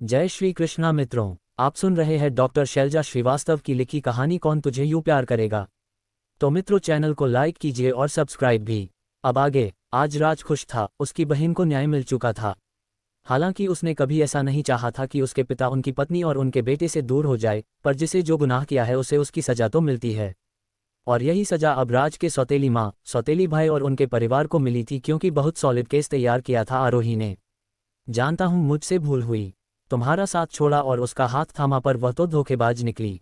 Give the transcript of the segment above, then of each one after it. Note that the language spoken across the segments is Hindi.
जय श्री कृष्णा मित्रों, आप सुन रहे हैं डॉक्टर शैलजा श्रीवास्तव की लिखी कहानी कौन तुझे यूं प्यार करेगा। तो मित्रों, चैनल को लाइक कीजिए और सब्सक्राइब भी। अब आगे। आज राज खुश था, उसकी बहन को न्याय मिल चुका था। हालांकि उसने कभी ऐसा नहीं चाहा था कि उसके पिता उनकी पत्नी और उनके बेटे से दूर हो जाए, पर जिसे जो गुनाह किया है उसे उसकी सजा तो मिलती है। और यही सजा अब राज के सौतेली माँ, सौतेली भाई और उनके परिवार को मिली थी, क्योंकि बहुत सॉलिड केस तैयार किया था आरोही ने। जानता हूँ मुझसे भूल हुई, तुम्हारा साथ छोड़ा और उसका हाथ थामा, पर वह तो धोखेबाज निकली।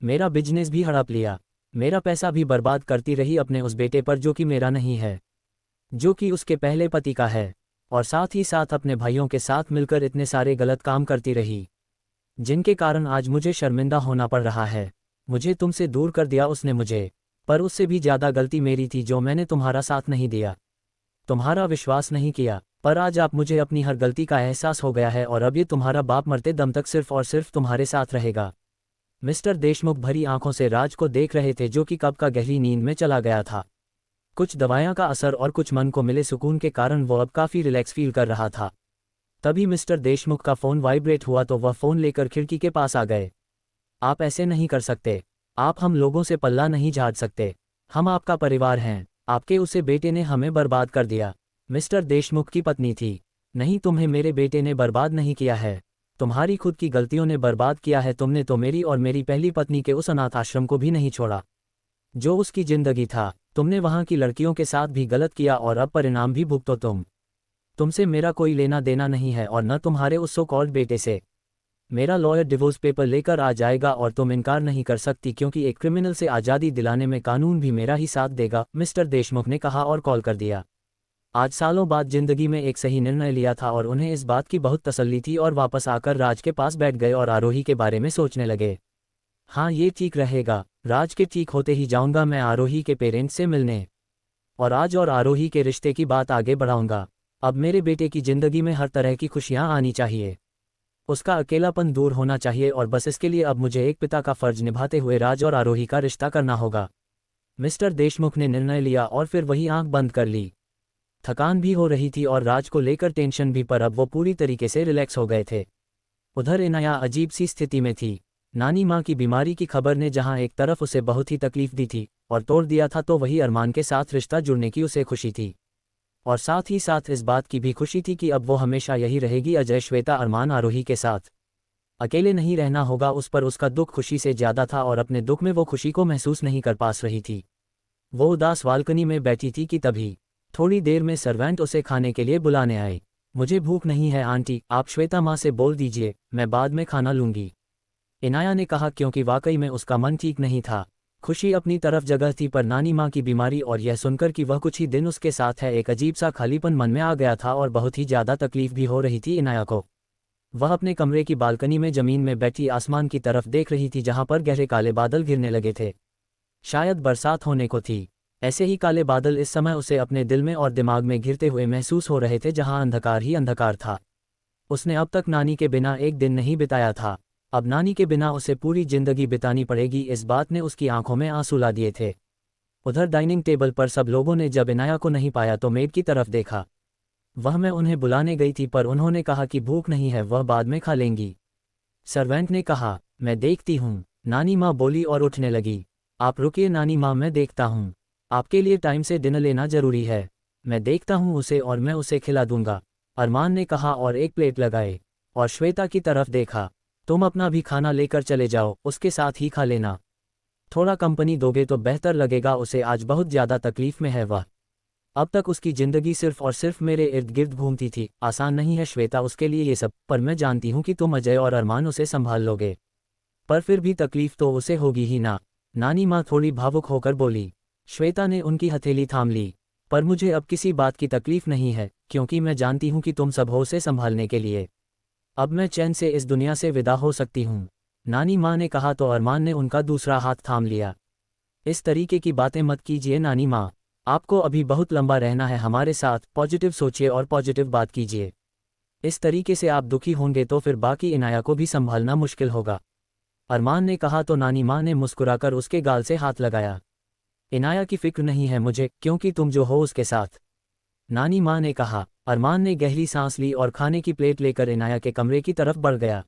मेरा बिजनेस भी हड़प लिया, मेरा पैसा भी बर्बाद करती रही अपने उस बेटे पर जो कि मेरा नहीं है, जो कि उसके पहले पति का है। और साथ ही साथ अपने भाइयों के साथ मिलकर इतने सारे गलत काम करती रही, जिनके कारण आज मुझे शर्मिंदा होना पड़ रहा है। मुझे तुमसे दूर कर दिया उसने मुझे, पर उससे भी ज़्यादा गलती मेरी थी जो मैंने तुम्हारा साथ नहीं दिया, तुम्हारा विश्वास नहीं किया। पर आज आप मुझे अपनी हर गलती का एहसास हो गया है और अब ये तुम्हारा बाप मरते दम तक सिर्फ और सिर्फ तुम्हारे साथ रहेगा। मिस्टर देशमुख भरी आंखों से राज को देख रहे थे, जो कि कब का गहरी नींद में चला गया था। कुछ दवाइयां का असर और कुछ मन को मिले सुकून के कारण वो अब काफ़ी रिलैक्स फील कर रहा था। तभी मिस्टर देशमुख का फ़ोन वाइब्रेट हुआ तो वह फ़ोन लेकर खिड़की के पास आ गए। आप ऐसे नहीं कर सकते, आप हम लोगों से पल्ला नहीं झाड़ सकते, हम आपका परिवार हैं। आपके उसे बेटे ने हमें बर्बाद कर दिया। मिस्टर देशमुख की पत्नी थी। नहीं, तुम्हें मेरे बेटे ने बर्बाद नहीं किया है, तुम्हारी खुद की गलतियों ने बर्बाद किया है। तुमने तो मेरी और मेरी पहली पत्नी के उस अनाथ आश्रम को भी नहीं छोड़ा जो उसकी जिंदगी था। तुमने वहां की लड़कियों के साथ भी गलत किया और अब परिणाम भी भुगतो तुमसे मेरा कोई लेना देना नहीं है और न तुम्हारे उस सो कॉल्ड बेटे से। मेरा लॉयर डिवोर्स पेपर लेकर आ जाएगा और तुम इनकार नहीं कर सकती, क्योंकि एक क्रिमिनल से आज़ादी दिलाने में कानून भी मेरा ही साथ देगा, मिस्टर देशमुख ने कहा और कॉल कर दिया। आज सालों बाद जिंदगी में एक सही निर्णय लिया था और उन्हें इस बात की बहुत तसल्ली थी, और वापस आकर राज के पास बैठ गए और आरोही के बारे में सोचने लगे। हाँ, ये ठीक रहेगा, राज के ठीक होते ही जाऊंगा मैं आरोही के पेरेंट्स से मिलने, और आज और आरोही के रिश्ते की बात आगे बढ़ाऊंगा। अब मेरे बेटे की जिंदगी में हर तरह की खुशियां आनी चाहिए, उसका अकेलापन दूर होना चाहिए, और बस इसके लिए अब मुझे एक पिता का फर्ज निभाते हुए राज और आरोही का रिश्ता करना होगा। मिस्टर देशमुख ने निर्णय लिया और फिर वही आंख बंद कर ली। थकान भी हो रही थी और राज को लेकर टेंशन भी, पर अब वो पूरी तरीके से रिलैक्स हो गए थे। उधर इनाया अजीब सी स्थिति में थी। नानी माँ की बीमारी की खबर ने जहाँ एक तरफ उसे बहुत ही तकलीफ दी थी और तोड़ दिया था, तो वही अरमान के साथ रिश्ता जुड़ने की उसे खुशी थी, और साथ ही साथ इस बात की भी खुशी थी कि अब वो हमेशा यही रहेगी, अजय, श्वेता, अरमान, आरोही के साथ। अकेले नहीं रहना होगा उस पर। उसका दुख खुशी से ज़्यादा था और अपने दुख में वो खुशी को महसूस नहीं कर पास रही थी। वो उदास बालकनी में बैठी थी कि तभी थोड़ी देर में सर्वेंट उसे खाने के लिए बुलाने आए। मुझे भूख नहीं है आंटी, आप श्वेता माँ से बोल दीजिए, मैं बाद में खाना लूँगी, इनाया ने कहा, क्योंकि वाकई में उसका मन ठीक नहीं था। खुशी अपनी तरफ जगह थी, पर नानी माँ की बीमारी और यह सुनकर कि वह कुछ ही दिन उसके साथ है, एक अजीब सा खालीपन मन में आ गया था और बहुत ही ज़्यादा तकलीफ भी हो रही थी इनाया को। वह अपने कमरे की बालकनी में ज़मीन में बैठी आसमान की तरफ देख रही थी, जहाँ पर गहरे काले बादल घिरने लगे थे। शायद बरसात होने को थी। ऐसे ही काले बादल इस समय उसे अपने दिल में और दिमाग में घिरते हुए महसूस हो रहे थे, जहाँ अंधकार ही अंधकार था। उसने अब तक नानी के बिना एक दिन नहीं बिताया था, अब नानी के बिना उसे पूरी जिंदगी बितानी पड़ेगी, इस बात ने उसकी आंखों में आंसू ला दिए थे। उधर डाइनिंग टेबल पर सब लोगों ने जब इनाया को नहीं पाया तो मेड की तरफ देखा। वह मैं उन्हें बुलाने गई थी, पर उन्होंने कहा कि भूख नहीं है, वह बाद में खा लेंगी। सर्वेंट ने कहा, मैं देखती हूँ, नानी माँ बोली और उठने लगी। आप रुकिए नानी माँ, मैं देखता हूँ, आपके लिए टाइम से डिनर लेना जरूरी है, मैं देखता हूँ उसे और मैं उसे खिला दूंगा, अरमान ने कहा और एक प्लेट लगाए और श्वेता की तरफ देखा। तुम अपना भी खाना लेकर चले जाओ, उसके साथ ही खा लेना, थोड़ा कंपनी दोगे तो बेहतर लगेगा उसे, आज बहुत ज़्यादा तकलीफ में है वह। अब तक उसकी ज़िंदगी सिर्फ और सिर्फ मेरे इर्द गिर्द घूमती थी। आसान नहीं है श्वेता उसके लिए ये सब, पर मैं जानती हूँ कि तुम अजय और अरमान उसे संभाल लोगे, पर फिर भी तकलीफ तो उसे होगी ही ना, नानी माँ थोड़ी भावुक होकर बोली। श्वेता ने उनकी हथेली थाम ली। पर मुझे अब किसी बात की तकलीफ नहीं है, क्योंकि मैं जानती हूँ कि तुम सब हो उसे संभालने के लिए। अब मैं चैन से इस दुनिया से विदा हो सकती हूँ, नानी माँ ने कहा तो अरमान ने उनका दूसरा हाथ थाम लिया। इस तरीके की बातें मत कीजिए नानी माँ, आपको अभी बहुत लंबा रहना है हमारे साथ, पॉजिटिव सोचिए और पॉजिटिव बात कीजिए। इस तरीके से आप दुखी होंगे तो फिर बाकी इनाया को भी संभालना मुश्किल होगा, अरमान ने कहा तो नानी माँ ने मुस्कुराकर उसके गाल से हाथ लगाया। इनाया की फिक्र नहीं है मुझे, क्योंकि तुम जो हो उसके साथ, नानी माँ ने कहा। अरमान ने गहरी सांस ली और खाने की प्लेट लेकर इनाया के कमरे की तरफ बढ़ गया।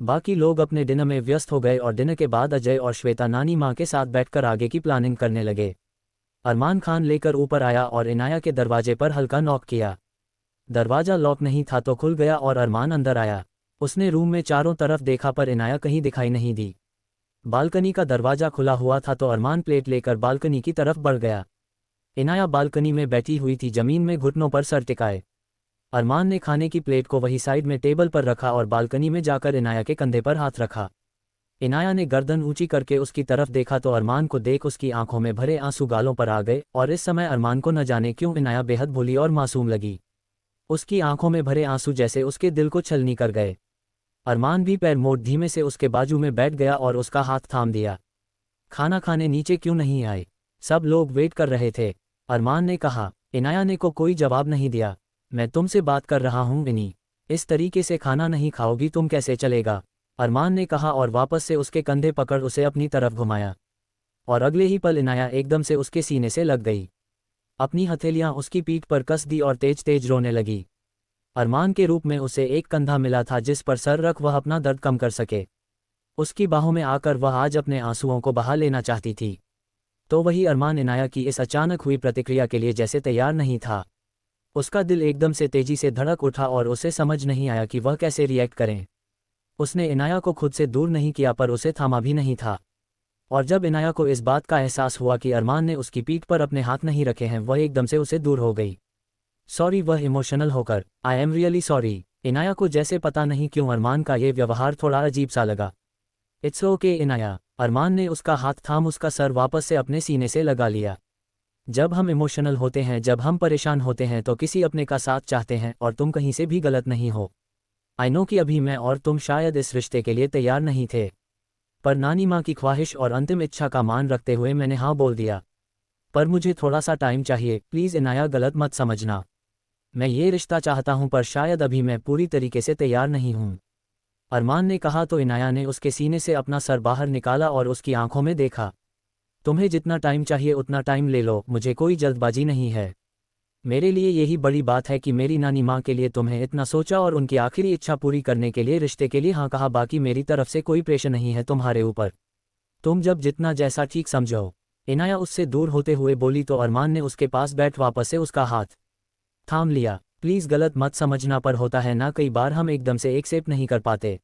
बाकी लोग अपने डिनर में व्यस्त हो गए और डिनर के बाद अजय और श्वेता नानी माँ के साथ बैठकर आगे की प्लानिंग करने लगे। अरमान खान लेकर ऊपर आया और इनाया के दरवाजे पर हल्का नॉक किया। दरवाजा लॉक नहीं था तो खुल गया और अरमान अंदर आया। उसने रूम में चारों तरफ देखा पर इनाया कहीं दिखाई नहीं दी। बालकनी का दरवाजा खुला हुआ था तो अरमान प्लेट लेकर बालकनी की तरफ बढ़ गया। इनाया बालकनी में बैठी हुई थी, जमीन में घुटनों पर सर टिकाए। अरमान ने खाने की प्लेट को वही साइड में टेबल पर रखा और बालकनी में जाकर इनाया के कंधे पर हाथ रखा। इनाया ने गर्दन ऊंची करके उसकी तरफ देखा तो अरमान को देख उसकी आंखों में भरे आंसू गालों पर आ गए और इस समय अरमान को न जाने क्यों इनाया बेहद भोली और मासूम लगी। उसकी आंखों में भरे आंसू जैसे उसके दिल को छलनी कर गए। अरमान भी पैर मोड़ धीमे से उसके बाजू में बैठ गया और उसका हाथ थाम दिया। खाना खाने नीचे क्यों नहीं आए? सब लोग वेट कर रहे थे, अरमान ने कहा। इनाया ने को कोई जवाब नहीं दिया। मैं तुमसे बात कर रहा हूँ इनी, इस तरीके से खाना नहीं खाओगी तुम कैसे चलेगा? अरमान ने कहा और वापस से उसके कंधे पकड़ उसे अपनी तरफ घुमाया। और अगले ही पल इनाया एकदम से उसके सीने से लग गई। अपनी हथेलियां उसकी पीठ पर कस दी और तेज तेज रोने लगी। अरमान के रूप में उसे एक कंधा मिला था जिस पर सर रख वह अपना दर्द कम कर सके। उसकी बाहों में आकर वह आज अपने आंसुओं को बहा लेना चाहती थी। तो वही अरमान इनाया की इस अचानक हुई प्रतिक्रिया के लिए जैसे तैयार नहीं था। उसका दिल एकदम से तेजी से धड़क उठा और उसे समझ नहीं आया कि वह कैसे रिएक्ट करें। उसने इनाया को खुद से दूर नहीं किया पर उसे थामा भी नहीं था। और जब इनाया को इस बात का एहसास हुआ कि अरमान ने उसकी पीठ पर अपने हाथ नहीं रखे हैं, वह एकदम से उसे दूर हो गई। सॉरी, वह इमोशनल होकर, I am really sorry. Inaya को जैसे पता नहीं क्यों अरमान का ये व्यवहार थोड़ा अजीब सा लगा। It's okay Inaya. अरमान ने उसका हाथ थाम उसका सर वापस से अपने सीने से लगा लिया। जब हम इमोशनल होते हैं, जब हम परेशान होते हैं तो किसी अपने का साथ चाहते हैं और तुम कहीं से भी गलत नहीं हो। आई नो कि अभी मैं और तुम शायद इस रिश्ते के लिए तैयार नहीं थे, पर नानी माँ की ख्वाहिश और अंतिम इच्छा का मान रखते हुए मैंने हाँ बोल दिया। पर मुझे थोड़ा सा टाइम चाहिए, प्लीज़ इनाया, गलत मत समझना। मैं ये रिश्ता चाहता हूँ पर शायद अभी मैं पूरी तरीके से तैयार नहीं हूँ, अरमान ने कहा। तो इनाया ने उसके सीने से अपना सर बाहर निकाला और उसकी आंखों में देखा। तुम्हें जितना टाइम चाहिए उतना टाइम ले लो, मुझे कोई जल्दबाजी नहीं है। मेरे लिए यही बड़ी बात है कि मेरी नानी माँ के लिए तुम्हें इतना सोचा और उनकी आखिरी इच्छा पूरी करने के लिए रिश्ते के लिए हाँ कहा। बाकी मेरी तरफ से कोई प्रेशर नहीं है तुम्हारे ऊपर, तुम जब जितना जैसा ठीक समझो। इनाया उससे दूर होते हुए बोली तो अरमान ने उसके पास बैठ वापस से उसका हाथ थाम लिया। प्लीज़ गलत मत समझना, पर होता है ना, कई बार हम एकदम से एक्सेप्ट नहीं कर पाते।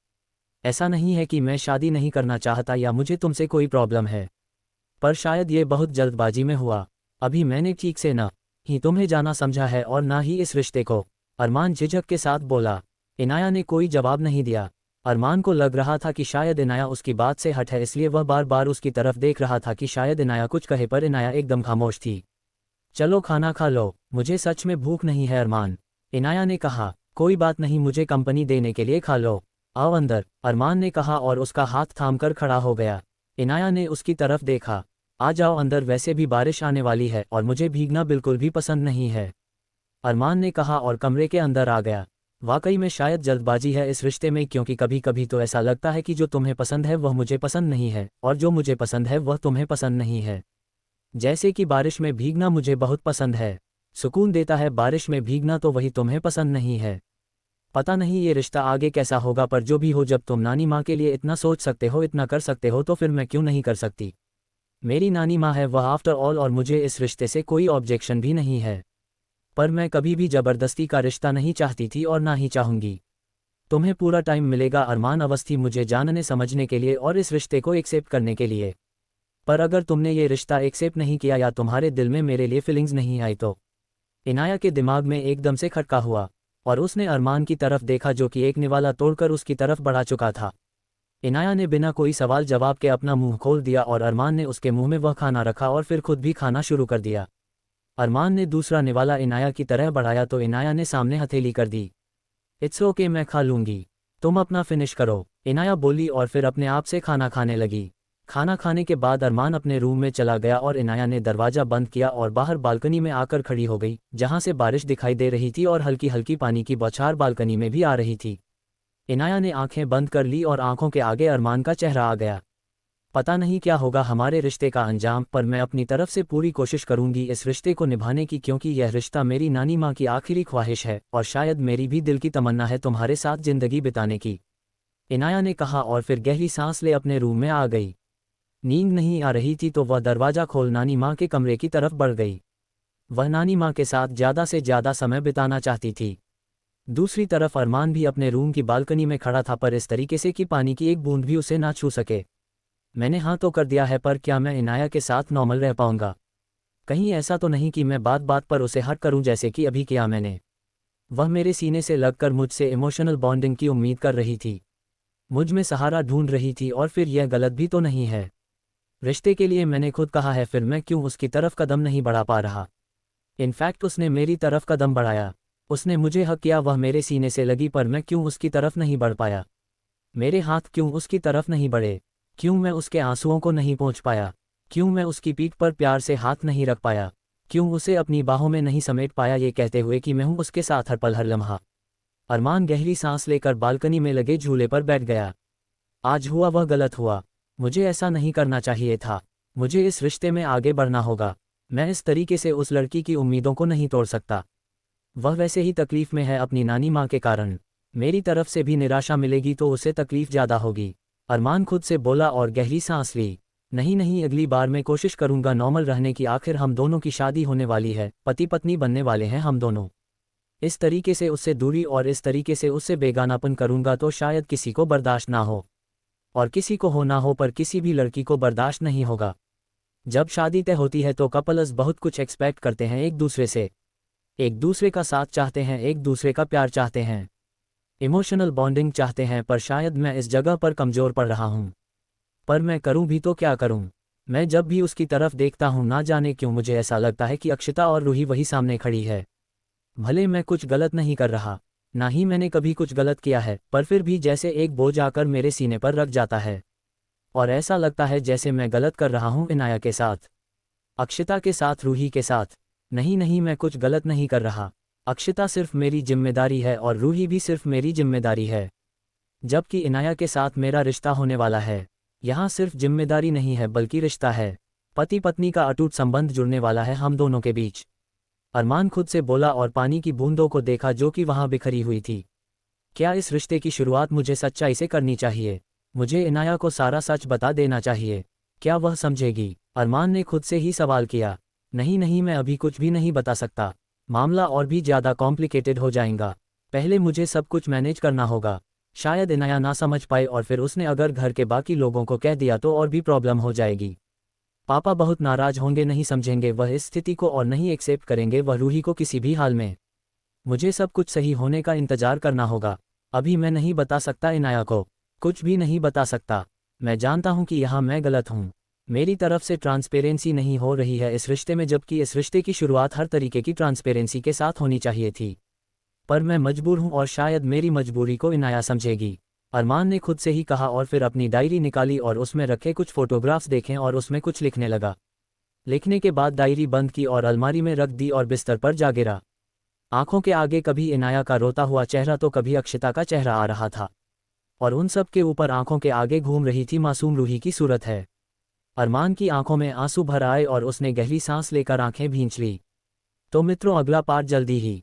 ऐसा नहीं है कि मैं शादी नहीं करना चाहता या मुझे तुमसे कोई प्रॉब्लम है, पर शायद ये बहुत जल्दबाजी में हुआ। अभी मैंने ठीक से ना ही तुम्हें जाना समझा है और ना ही इस रिश्ते को, अरमान झिझक के साथ बोला। इनाया ने कोई जवाब नहीं दिया। अरमान को लग रहा था कि शायद इनाया उसकी बात से हट है, इसलिए वह बार बार उसकी तरफ देख रहा था कि शायद इनाया कुछ कहे, पर इनाया एकदम खामोश थी। चलो खाना खा लो, मुझे सच में भूख नहीं है अरमान, इनाया ने कहा। कोई बात नहीं, मुझे कंपनी देने के लिए खा लो, आओ अंदर, अरमान ने कहा और उसका हाथ थामकर खड़ा हो गया। इनाया ने उसकी तरफ देखा। आ जाओ अंदर, वैसे भी बारिश आने वाली है और मुझे भीगना बिल्कुल भी पसंद नहीं है, अरमान ने कहा और कमरे के अंदर आ गया। वाकई में शायद जल्दबाजी है इस रिश्ते में, क्योंकि कभी कभी तो ऐसा लगता है कि जो तुम्हें पसंद है वह मुझे पसंद नहीं है और जो मुझे पसंद है वह तुम्हें पसंद नहीं है। जैसे कि बारिश में भीगना मुझे बहुत पसंद है, सुकून देता है बारिश में भीगना, तो वही तुम्हें पसंद नहीं है। पता नहीं ये रिश्ता आगे कैसा होगा, पर जो भी हो, जब तुम नानी माँ के लिए इतना सोच सकते हो, इतना कर सकते हो, तो फिर मैं क्यों नहीं कर सकती। मेरी नानी माँ है वह आफ्टर ऑल, और मुझे इस रिश्ते से कोई ऑब्जेक्शन भी नहीं है, पर मैं कभी भी ज़बरदस्ती का रिश्ता नहीं चाहती थी और ना ही चाहूँगी। तुम्हें पूरा टाइम मिलेगा अरमान अवस्थी मुझे जानने समझने के लिए और इस रिश्ते को एक्सेप्ट करने के लिए, पर अगर तुमने ये रिश्ता एक्सेप्ट नहीं किया या तुम्हारे दिल में मेरे लिए फीलिंग्स नहीं आई तो। इनाया के दिमाग में एकदम से खटका हुआ और उसने अरमान की तरफ देखा जो कि एक निवाला तोड़कर उसकी तरफ बढ़ा चुका था। इनाया ने बिना कोई सवाल जवाब के अपना मुंह खोल दिया और अरमान ने उसके मुंह में वह खाना रखा और फिर खुद भी खाना शुरू कर दिया। अरमान ने दूसरा निवाला इनाया की तरह बढ़ाया तो इनाया ने सामने हथेली कर दी। इट्स ओके, मैं खा लूँगी, तुम अपना फिनिश करो, इनाया बोली और फिर अपने आप से खाना खाने लगी। खाना खाने के बाद अरमान अपने रूम में चला गया और इनाया ने दरवाज़ा बंद किया और बाहर बालकनी में आकर खड़ी हो गई, जहां से बारिश दिखाई दे रही थी और हल्की हल्की पानी की बौछार बालकनी में भी आ रही थी। इनाया ने आंखें बंद कर ली और आंखों के आगे अरमान का चेहरा आ गया। पता नहीं क्या होगा हमारे रिश्ते का अंजाम, पर मैं अपनी तरफ से पूरी कोशिश करूंगी इस रिश्ते को निभाने की, क्योंकि यह रिश्ता मेरी नानी माँ की आखिरी ख्वाहिश है और शायद मेरी भी दिल की तमन्ना है तुम्हारे साथ जिंदगी बिताने की, इनाया ने कहा और फिर गहरी सांस ले अपने रूम में आ गई। नींद नहीं आ रही थी तो वह दरवाज़ा खोल नानी माँ के कमरे की तरफ बढ़ गई। वह नानी माँ के साथ ज़्यादा से ज़्यादा समय बिताना चाहती थी। दूसरी तरफ अरमान भी अपने रूम की बालकनी में खड़ा था, पर इस तरीके से कि पानी की एक बूंद भी उसे ना छू सके। मैंने हाँ तो कर दिया है, पर क्या मैं इनाया के साथ नॉर्मल रह पाऊंगा? कहीं ऐसा तो नहीं कि मैं बात बात पर उसे हर्ट करूं जैसे कि अभी किया मैंने। वह मेरे सीने से लगकर मुझसे इमोशनल बॉन्डिंग की उम्मीद कर रही थी, मुझ में सहारा ढूंढ रही थी, और फिर यह गलत भी तो नहीं है। रिश्ते के लिए मैंने खुद कहा है, फिर मैं क्यों उसकी तरफ कदम नहीं बढ़ा पा रहा? इनफैक्ट उसने मेरी तरफ कदम बढ़ाया, उसने मुझे हक किया, वह मेरे सीने से लगी, पर मैं क्यों उसकी तरफ नहीं बढ़ पाया? मेरे हाथ क्यों उसकी तरफ नहीं बढ़े? क्यों मैं उसके आंसुओं को नहीं पहुंच पाया? क्यों मैं उसकी पीठ पर प्यार से हाथ नहीं रख पाया? क्यों उसे अपनी बाहों में नहीं समेट पाया, ये कहते हुए कि मैं हूं उसके साथ हर पल हर लम्हा? अरमान गहरी सांस लेकर बालकनी में लगे झूले पर बैठ गया। आज हुआ वह गलत हुआ, मुझे ऐसा नहीं करना चाहिए था। मुझे इस रिश्ते में आगे बढ़ना होगा। मैं इस तरीके से उस लड़की की उम्मीदों को नहीं तोड़ सकता। वह वैसे ही तकलीफ में है अपनी नानी माँ के कारण, मेरी तरफ से भी निराशा मिलेगी तो उसे तकलीफ ज़्यादा होगी। अरमान खुद से बोला और गहरी सांस ली। नहीं नहीं, अगली बार मैं कोशिश करूंगा नॉर्मल रहने की, आखिर हम दोनों की शादी होने वाली है, पति पत्नी बनने वाले हैं हम दोनों। इस तरीके से उससे दूरी और इस तरीके से उससे बेगानापन करूंगा तो शायद किसी को बर्दाश्त ना हो, और किसी को हो ना हो, पर किसी भी लड़की को बर्दाश्त नहीं होगा। जब शादी तय होती है तो कपल्स बहुत कुछ एक्सपेक्ट करते हैं एक दूसरे से, एक दूसरे का साथ चाहते हैं, एक दूसरे का प्यार चाहते हैं, इमोशनल बॉन्डिंग चाहते हैं, पर शायद मैं इस जगह पर कमज़ोर पड़ रहा हूँ। पर मैं करूँ भी तो क्या करूँ? मैं जब भी उसकी तरफ देखता हूँ, ना जाने क्यों मुझे ऐसा लगता है कि अक्षिता और रूही वही सामने खड़ी है। भले मैं कुछ गलत नहीं कर रहा, ना ही मैंने कभी कुछ गलत किया है, पर फिर भी जैसे एक बोझ आकर मेरे सीने पर रख जाता है, और ऐसा लगता है जैसे मैं गलत कर रहा हूँ इनाया के साथ, अक्षिता के साथ, रूही के साथ। नहीं नहीं, मैं कुछ गलत नहीं कर रहा। अक्षिता सिर्फ मेरी जिम्मेदारी है और रूही भी सिर्फ मेरी जिम्मेदारी है, जबकि इनाया के साथ मेरा रिश्ता होने वाला है। यहाँ सिर्फ जिम्मेदारी नहीं है बल्कि रिश्ता है, पति पत्नी का अटूट संबंध जुड़ने वाला है हम दोनों के बीच। अरमान खुद से बोला और पानी की बूंदों को देखा जो कि वहाँ बिखरी हुई थी। क्या इस रिश्ते की शुरुआत मुझे सच्चाई से करनी चाहिए? मुझे इनाया को सारा सच बता देना चाहिए। क्या वह समझेगी? अरमान ने खुद से ही सवाल किया। नहीं नहीं, मैं अभी कुछ भी नहीं बता सकता, मामला और भी ज़्यादा कॉम्प्लिकेटेड हो जाएगा। पहले मुझे सब कुछ मैनेज करना होगा। शायद इनाया ना समझ पाए, और फिर उसने अगर घर के बाकी लोगों को कह दिया तो और भी प्रॉब्लम हो जाएगी। पापा बहुत नाराज होंगे, नहीं समझेंगे वह इस स्थिति को और नहीं एक्सेप्ट करेंगे वह रूही को किसी भी हाल में। मुझे सब कुछ सही होने का इंतजार करना होगा। अभी मैं नहीं बता सकता इनाया को, कुछ भी नहीं बता सकता। मैं जानता हूँ कि यहाँ मैं गलत हूँ, मेरी तरफ से ट्रांसपेरेंसी नहीं हो रही है इस रिश्ते में, जबकि इस रिश्ते की शुरुआत हर तरीके की ट्रांसपेरेंसी के साथ होनी चाहिए थी। पर मैं मजबूर हूँ और शायद मेरी मजबूरी को इनाया समझेगी, अरमान ने खुद से ही कहा, और फिर अपनी डायरी निकाली और उसमें रखे कुछ फोटोग्राफ्स देखें और उसमें कुछ लिखने लगा। लिखने के बाद डायरी बंद की और अलमारी में रख दी और बिस्तर पर जा गिरा। आंखों के आगे कभी इनाया का रोता हुआ चेहरा तो कभी अक्षिता का चेहरा आ रहा था, और उन सब के ऊपर आंखों के आगे घूम रही थी मासूम रूही की सूरत है। अरमान की आंखों में आंसू भर आए और उसने गहरी सांस लेकर आंखें भींच ली। तो मित्रों, अगला पार्ट जल्दी ही।